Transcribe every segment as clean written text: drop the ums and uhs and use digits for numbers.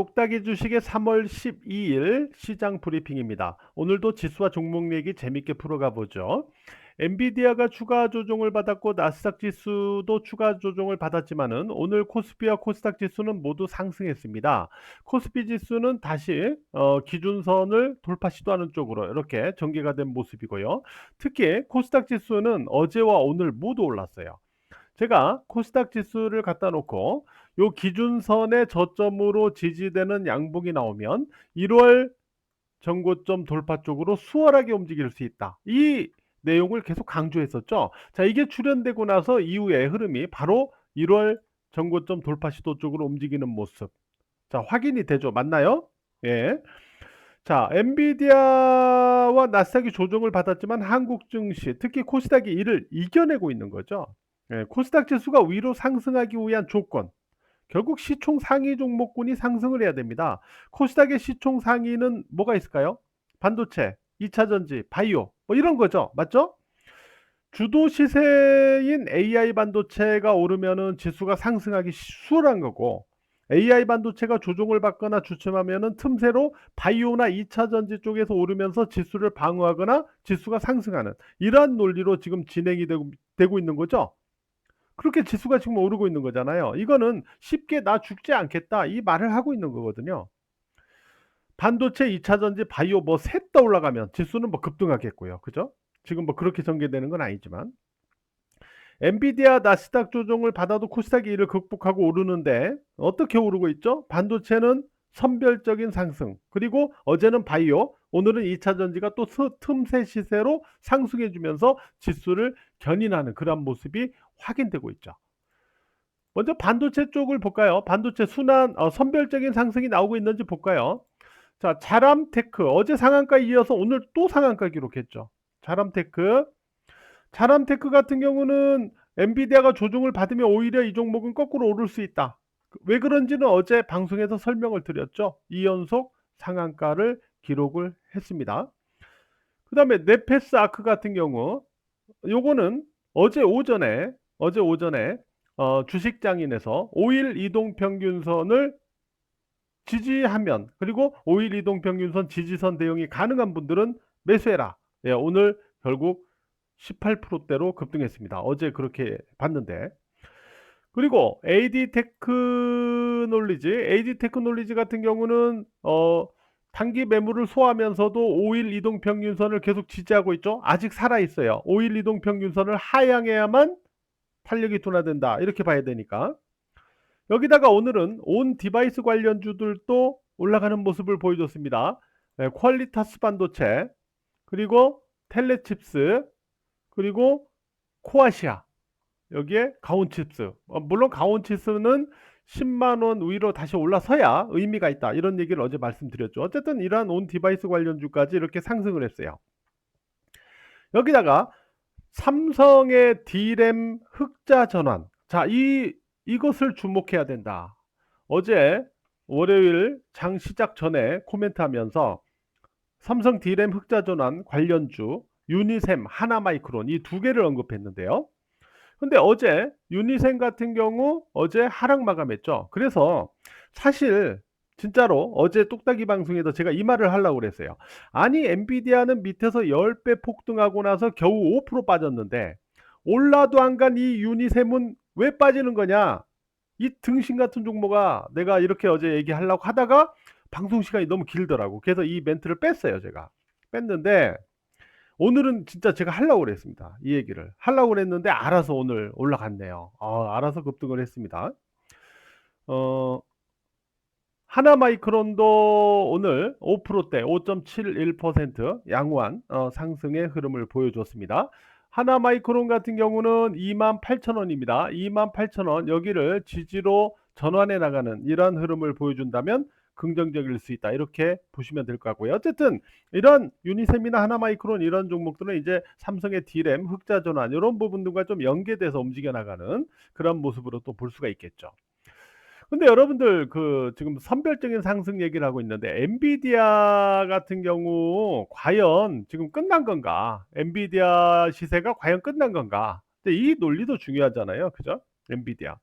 똑딱이 주식의 3월 12일 시장 브리핑입니다. 오늘도 지수와 종목 얘기 재밌게 풀어가 보죠. 엔비디아가 추가 조정을 받았고 나스닥 지수도 추가 조정을 받았지만은 오늘 코스피와 코스닥 지수는 모두 상승했습니다. 코스피 지수는 다시 기준선을 돌파 시도하는 쪽으로 이렇게 전개가 된 모습이고요. 특히 코스닥 지수는 어제와 오늘 모두 올랐어요. 제가 코스닥 지수를 갖다 놓고 요 기준선의 저점으로 지지되는 양봉이 나오면 1월 전고점 돌파 쪽으로 수월하게 움직일 수 있다. 이 내용을 계속 강조했었죠. 자, 이게 출현되고 나서 이후의 흐름이 바로 1월 전고점 돌파 시도 쪽으로 움직이는 모습. 자, 확인이 되죠. 맞나요? 예. 자, 엔비디아와 나스닥이 조정을 받았지만 한국 증시, 특히 코스닥이 이를 이겨내고 있는 거죠. 예, 코스닥 지수가 위로 상승하기 위한 조건, 결국 시총 상위 종목군이 상승을 해야 됩니다. 코스닥의 시총 상위는 뭐가 있을까요? 반도체, 2차전지, 바이오, 뭐 이런 거죠. 맞죠? 주도 시세인 AI 반도체가 오르면은 지수가 상승하기 수월한 거고, AI 반도체가 조정을 받거나 주춤하면은 틈새로 바이오나 2차 전지 쪽에서 오르면서 지수를 방어하거나 지수가 상승하는 이러한 논리로 지금 진행이 되고 있는 거죠. 그렇게 지수가 지금 오르고 있는 거잖아요. 이거는 쉽게 나 죽지 않겠다 이 말을 하고 있는 거거든요. 반도체, 2차 전지, 바이오 뭐 셋 다 올라가면 지수는 뭐 급등하겠고요. 그죠? 지금 뭐 그렇게 전개되는 건 아니지만 엔비디아 나스닥 조정을 받아도 코스닥이 이를 극복하고 오르는데 어떻게 오르고 있죠? 반도체는 선별적인 상승, 그리고 어제는 바이오, 오늘은 2차 전지가 또 틈새 시세로 상승해 주면서 지수를 견인하는 그런 모습이 확인되고 있죠. 먼저 반도체 쪽을 볼까요? 반도체 순환 선별적인 상승이 나오고 있는지 볼까요? 자, 자람테크 어제 상한가 이어서 오늘 또 상한가 기록했죠. 자람테크 같은 경우는 엔비디아가 조정을 받으면 오히려 이 종목은 거꾸로 오를 수 있다. 왜 그런지는 어제 방송에서 설명을 드렸죠. 2연속 상한가를 기록을 했습니다. 그 다음에 네페스 아크 같은 경우 요거는 어제 오전에 주식장인에서 5일 이동평균선을 지지하면, 그리고 5일 이동평균선 지지선 대응이 가능한 분들은 매수해라. 예, 오늘 결국 18%대로 급등했습니다. 어제 그렇게 봤는데. 그리고 AD 테크놀리지 같은 경우는 단기 매물을 소화하면서도 5일 이동평균선을 계속 지지하고 있죠. 아직 살아있어요. 5일 이동평균선을 하향해야만 탄력이 둔화된다. 이렇게 봐야 되니까. 여기다가 오늘은 온 디바이스 관련주들도 올라가는 모습을 보여줬습니다. 네, 퀄리타스 반도체, 그리고 텔레칩스, 그리고 코아시아, 여기에 가온칩스. 물론 가온칩스는 10만원 위로 다시 올라서야 의미가 있다. 이런 얘기를 어제 말씀드렸죠. 어쨌든 이러한 온 디바이스 관련주까지 이렇게 상승을 했어요. 여기다가 삼성의 D램 흑자 전환. 자, 이것을 주목해야 된다. 어제 월요일 장 시작 전에 코멘트하면서 삼성 D램 흑자 전환 관련주 유니셈, 하나마이크론 이 두 개를 언급했는데요. 근데 어제 유니셈 같은 경우 어제 하락 마감했죠. 그래서 사실 진짜로 어제 뚝딱이 방송에서 제가 이 말을 하려고 그랬어요. 아니 엔비디아는 밑에서 10배 폭등하고 나서 겨우 5% 빠졌는데 올라도 안 간 이 유니셈은 왜 빠지는 거냐? 이 등신 같은 종목아, 내가 이렇게 어제 얘기하려고 하다가 방송 시간이 너무 길더라고. 그래서 이 멘트를 뺐어요, 제가. 뺐는데 오늘은 진짜 제가 하려고 그랬습니다. 이 얘기를 하려고 그랬는데 알아서 오늘 올라갔네요. 알아서 급등을 했습니다. 어, 하나마이크론도 오늘 5%대 5.71% 양호한 상승의 흐름을 보여줬습니다. 하나마이크론 같은 경우는 28,000원입니다. 28,000원 여기를 지지로 전환해 나가는 이러한 흐름을 보여준다면 긍정적일 수 있다. 이렇게 보시면 될 것 같고요. 어쨌든 이런 유니셈이나 하나마이크론 이런 종목들은 이제 삼성의 D램, 흑자 전환 이런 부분들과 좀 연계돼서 움직여 나가는 그런 모습으로 또 볼 수가 있겠죠. 근데 여러분들 그 지금 선별적인 상승 얘기를 하고 있는데 엔비디아 같은 경우 과연 지금 끝난 건가? 엔비디아 시세가 과연 끝난 건가? 근데 이 논리도 중요하잖아요. 그죠? 엔비디아.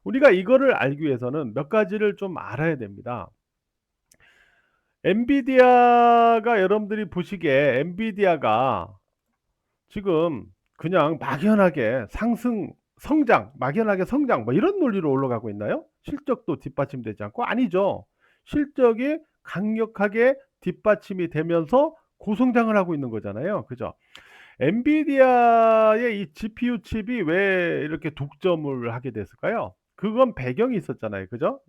우리가 이거를 알기 위해서는 몇 가지를 좀 알아야 됩니다. 엔비디아가 여러분들이 보시기에 엔비디아가 지금 그냥 막연하게 막연하게 성장, 뭐 이런 논리로 올라가고 있나요? 실적도 뒷받침되지 않고 아니죠. 실적이 강력하게 뒷받침이 되면서 고성장을 하고 있는 거잖아요. 그죠? 엔비디아의 이 GPU 칩이 왜 이렇게 독점을 하게 됐을까요? 그건 배경이 있었잖아요. 그죠?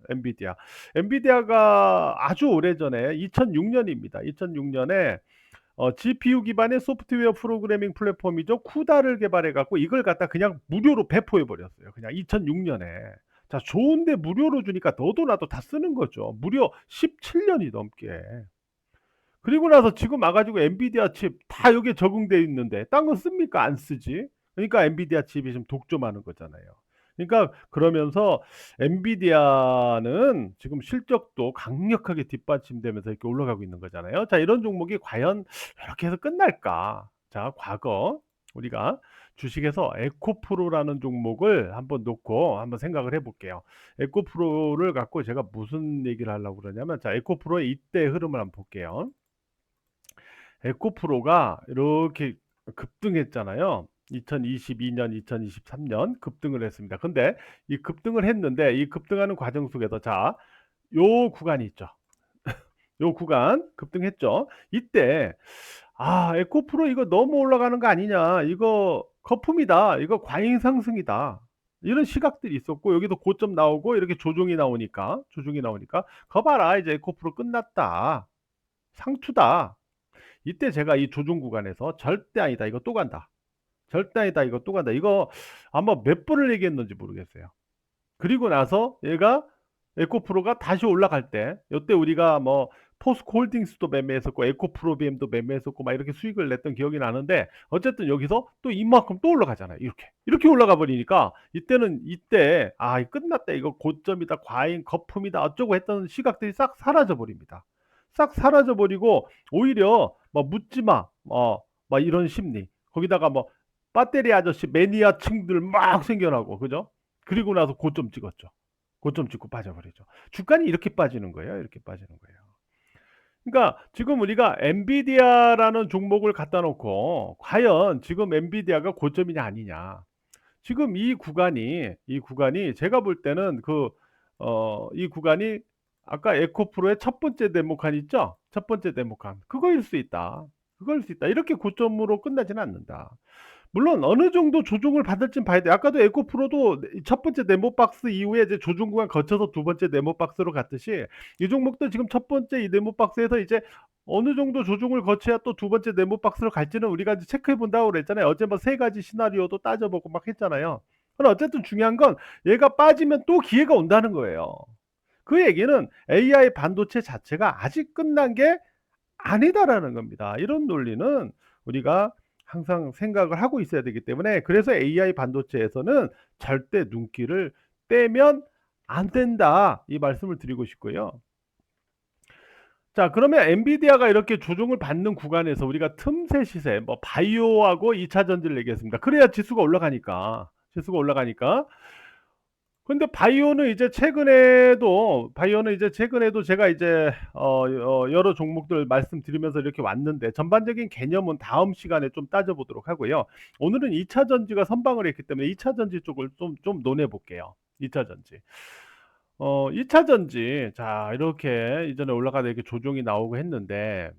엔비디아가 아주 오래전에 2006년입니다. 2006년에 GPU 기반의 소프트웨어 프로그래밍 플랫폼이죠. 쿠다를 개발해 갖고 이걸 갖다 그냥 무료로 배포해 버렸어요. 그냥 2006년에. 자, 좋은데 무료로 주니까 너도 나도 다 쓰는 거죠. 무려 17년이 넘게. 그리고 나서 지금 와가지고 엔비디아 칩 다 여기에 적응되어 있는데 딴 거 씁니까? 안 쓰지. 그러니까 엔비디아 칩이 지금 독점하는 거잖아요. 그러니까 그러면서 엔비디아는 지금 실적도 강력하게 뒷받침되면서 이렇게 올라가고 있는 거잖아요. 자, 이런 종목이 과연 이렇게 해서 끝날까? 자, 과거 우리가 주식에서 에코프로라는 종목을 한번 놓고 한번 생각을 해볼게요. 에코프로를 갖고 제가 무슨 얘기를 하려고 그러냐면, 자, 에코프로의 이때 흐름을 한번 볼게요. 에코프로가 이렇게 급등했잖아요. 2022년, 2023년 급등을 했습니다. 근데 이 급등을 했는데 이 급등하는 과정 속에서 자, 요 구간이 있죠. 요 구간 급등했죠. 이때 에코프로 이거 너무 올라가는 거 아니냐. 이거 거품이다. 이거 과잉 상승이다. 이런 시각들이 있었고 여기도 고점 나오고 이렇게 조정이 나오니까 거 봐라. 이제 에코프로 끝났다. 상투다. 이때 제가 이 조종 구간에서 절대 아니다. 이거 또 간다. 절대 아니다. 이거 또 간다. 이거 아마 몇 번을 얘기했는지 모르겠어요. 그리고 나서 얘가 에코프로가 다시 올라갈 때, 이때 우리가 뭐 포스코 홀딩스도 매매했었고 에코프로비엠도 매매했었고 막 이렇게 수익을 냈던 기억이 나는데, 어쨌든 여기서 또 이만큼 또 올라가잖아요. 이렇게 올라가 버리니까 이때는 이때 끝났다. 이거 고점이다. 과잉 거품이다. 어쩌고 했던 시각들이 싹 사라져 버립니다. 싹 사라져 버리고 오히려 뭐 묻지 마. 막 이런 심리. 거기다가 뭐 배터리 아저씨 매니아층들 막 생겨나고 그죠? 그리고 나서 고점 찍었죠. 고점 찍고 빠져버리죠. 주가는 이렇게 빠지는 거예요. 이렇게 빠지는 거예요. 그러니까 지금 우리가 엔비디아라는 종목을 갖다 놓고 과연 지금 엔비디아가 고점이냐 아니냐. 지금 이 구간이 제가 볼 때는 이 구간이 아까 에코프로의 첫 번째 네모칸 있죠? 첫 번째 네모칸. 그거일 수 있다. 그거일 수 있다. 이렇게 고점으로 끝나지는 않는다. 물론 어느 정도 조정을 받을진 봐야 돼. 아까도 에코프로도 첫 번째 네모박스 이후에 이제 조정 구간 거쳐서 두 번째 네모박스로 갔듯이 이 종목도 지금 첫 번째 이 네모박스에서 이제 어느 정도 조정을 거쳐야 또 두 번째 네모박스로 갈지는 우리가 이제 체크해 본다고 그랬잖아요. 어제 뭐 세 가지 시나리오도 따져보고 막 했잖아요. 그럼 어쨌든 중요한 건 얘가 빠지면 또 기회가 온다는 거예요. 그 얘기는 AI 반도체 자체가 아직 끝난 게 아니다라는 겁니다. 이런 논리는 우리가 항상 생각을 하고 있어야 되기 때문에, 그래서 AI 반도체에서는 절대 눈길을 떼면 안 된다. 이 말씀을 드리고 싶고요. 자, 그러면 엔비디아가 이렇게 조정을 받는 구간에서 우리가 틈새 시세, 뭐 바이오하고 2차 전지를 얘기했습니다. 그래야 지수가 올라가니까. 근데 바이오는 이제 최근에도 제가 이제 여러 종목들 말씀드리면서 이렇게 왔는데, 전반적인 개념은 다음 시간에 좀 따져보도록 하고요. 오늘은 2차 전지가 선방을 했기 때문에 2차 전지 쪽을 좀 논해 볼게요. 2차 전지. 2차 전지. 자, 이렇게 이전에 올라가다 이렇게 조정이 나오고 했는데,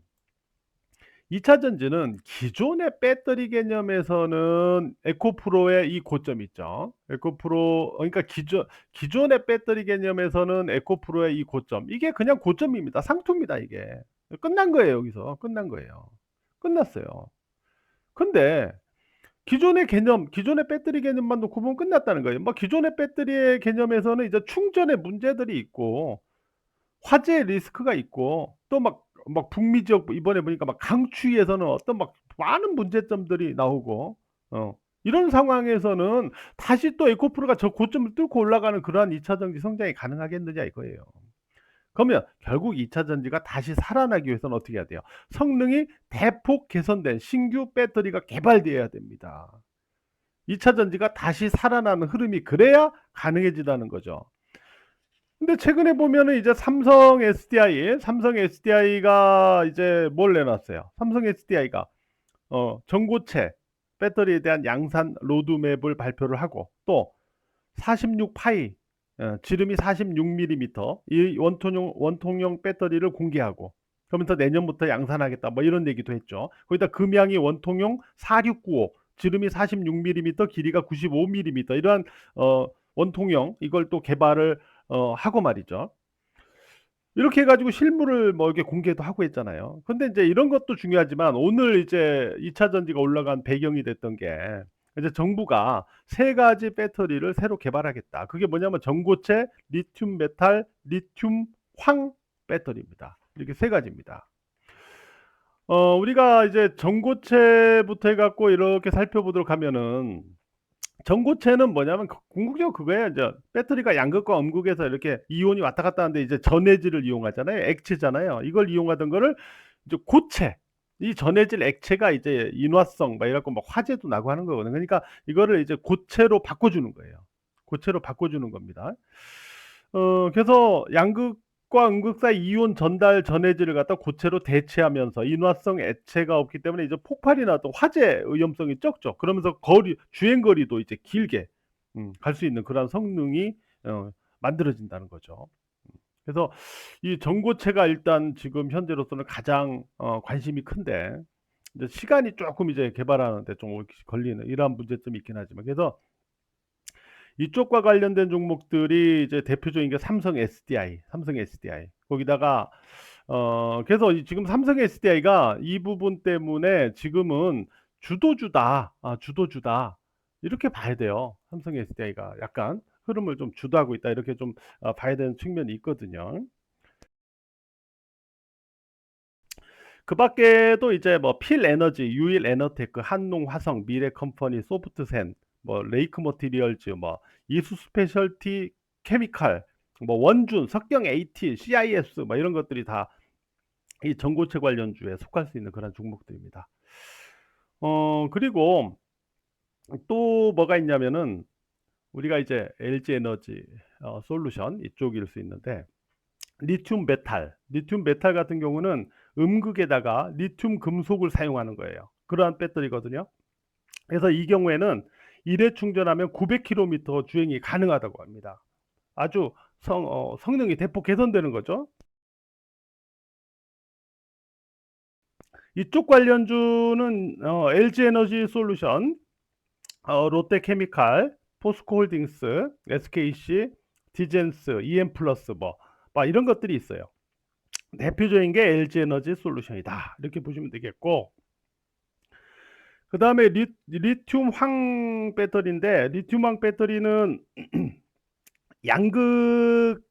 2차 전지는 기존의 배터리 개념에서는 에코프로의 이 고점 있죠. 그러니까 기존의 배터리 개념에서는 에코프로의 이 고점. 이게 그냥 고점입니다. 상투입니다, 이게. 끝난 거예요, 여기서. 끝난 거예요. 끝났어요. 근데 기존의 배터리 개념만 놓고 보면 끝났다는 거예요. 뭐 기존의 배터리의 개념에서는 이제 충전에 문제들이 있고 화재 리스크가 있고 또 막 북미 지역 이번에 보니까 막 강추위에서는 어떤 막 많은 문제점들이 나오고 이런 상황에서는 다시 또 에코프로가 저 고점을 뚫고 올라가는 그러한 2차 전지 성장이 가능하겠느냐 이거예요. 그러면 결국 2차 전지가 다시 살아나기 위해서는 어떻게 해야 돼요? 성능이 대폭 개선된 신규 배터리가 개발되어야 됩니다. 2차 전지가 다시 살아나는 흐름이 그래야 가능해지다는 거죠. 근데 최근에 보면은 이제 삼성 SDI가 이제 뭘 내놨어요? 삼성 SDI가 전고체 배터리에 대한 양산 로드맵을 발표를 하고 또 46파이 지름이 46mm 이 원통형 배터리를 공개하고 그러면서 내년부터 양산하겠다 뭐 이런 얘기도 했죠. 거기다 금양이 원통형 4695 지름이 46mm 길이가 95mm 이러한 원통형 이걸 또 개발을 하고 말이죠. 이렇게 해가지고 실물을 뭐 이렇게 공개도 하고 했잖아요. 근데 이제 이런 것도 중요하지만 오늘 이제 2차 전지가 올라간 배경이 됐던 게 이제 정부가 세 가지 배터리를 새로 개발하겠다. 그게 뭐냐면 전고체, 리튬 메탈, 리튬 황 배터리입니다. 이렇게 세 가지입니다. 우리가 이제 전고체부터 해갖고 이렇게 살펴보도록 하면은 전고체는 뭐냐면 궁극적으로 그거예요. 이제 배터리가 양극과 음극에서 이렇게 이온이 왔다 갔다 하는데 이제 전해질을 이용하잖아요. 액체잖아요. 이걸 이용하던 거를 이제 고체. 이 전해질 액체가 이제 인화성 막 이래갖고 막 화재도 나고 하는 거거든요. 그러니까 이거를 이제 고체로 바꿔주는 거예요. 고체로 바꿔주는 겁니다. 그래서 양극과 음극 사이 이온 전달 전해질을 갖다 고체로 대체하면서 인화성 액체가 없기 때문에 이제 폭발이 나도 화재 위험성이 적죠. 그러면서 주행 거리도 이제 길게 갈 수 있는 그런 성능이 만들어진다는 거죠. 그래서 이 전고체가 일단 지금 현재로서는 가장 관심이 큰데 이제 시간이 조금 이제 개발하는데 좀 걸리는 이러한 문제점이 있긴 하지만 그래서 이쪽과 관련된 종목들이 이제 대표적인 게 삼성 SDI. 거기다가 그래서 지금 삼성 SDI가 이 부분 때문에 지금은 주도주다, 주도주다 이렇게 봐야 돼요. 삼성 SDI가 약간 흐름을 좀 주도하고 있다 이렇게 좀 봐야 되는 측면이 있거든요. 그 밖에도 이제 뭐 필에너지, 유일에너테크, 한농화성, 미래컴퍼니, 소프트센, 뭐 레이크 머티리얼즈, 뭐 이수 스페셜티 케미칼, 뭐 원준, 석경 AT, CIS 뭐 이런 것들이 다 이 전고체 관련주에 속할 수 있는 그런 종목들입니다. 그리고 또 뭐가 있냐면은 우리가 이제 LG 에너지 솔루션 이쪽일 수 있는데 리튬 메탈 같은 경우는 음극에다가 리튬 금속을 사용하는 거예요. 그러한 배터리거든요. 그래서 이 경우에는 일회 충전하면 900km 주행이 가능하다고 합니다. 아주 성능이 대폭 개선되는 거죠. 이쪽 관련주는 LG 에너지 솔루션, 롯데케미칼, 포스코홀딩스, SKC, 디젠스, EM플러스 뭐 이런 것들이 있어요. 대표적인 게 LG 에너지 솔루션이다. 이렇게 보시면 되겠고 그 다음에 리튬 황 배터리인데 리튬 황 배터리는 양극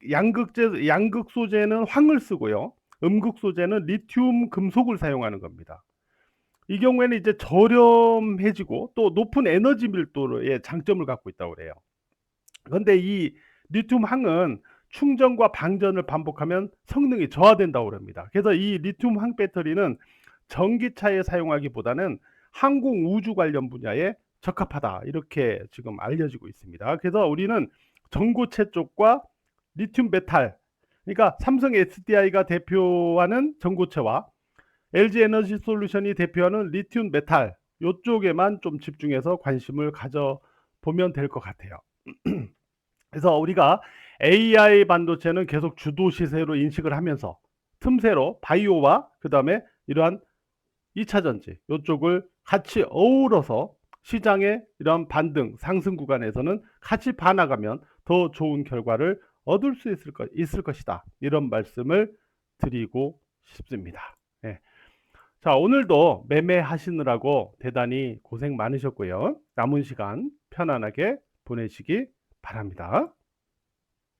소재는 황을 쓰고요. 음극 소재는 리튬 금속을 사용하는 겁니다. 이 경우에는 이제 저렴해지고 또 높은 에너지 밀도의 장점을 갖고 있다고 그래요. 그런데 이 리튬 황은 충전과 방전을 반복하면 성능이 저하된다고 합니다. 그래서 이 리튬 황 배터리는 전기차에 사용하기보다는 항공 우주 관련 분야에 적합하다 이렇게 지금 알려지고 있습니다. 그래서 우리는 전고체 쪽과 리튬 메탈 그러니까 삼성 SDI가 대표하는 전고체와 LG 에너지 솔루션이 대표하는 리튬 메탈 이쪽에만 좀 집중해서 관심을 가져 보면 될 것 같아요. 그래서 우리가 AI 반도체는 계속 주도 시세로 인식을 하면서 틈새로 바이오와 그 다음에 이러한 2차 전지 이쪽을 같이 어우러서 시장의 이러한 반등 상승 구간에서는 같이 봐나가면 더 좋은 결과를 얻을 수 있을 것이다. 이런 말씀을 드리고 싶습니다. 네. 자, 오늘도 매매하시느라고 대단히 고생 많으셨고요. 남은 시간 편안하게 보내시기 바랍니다.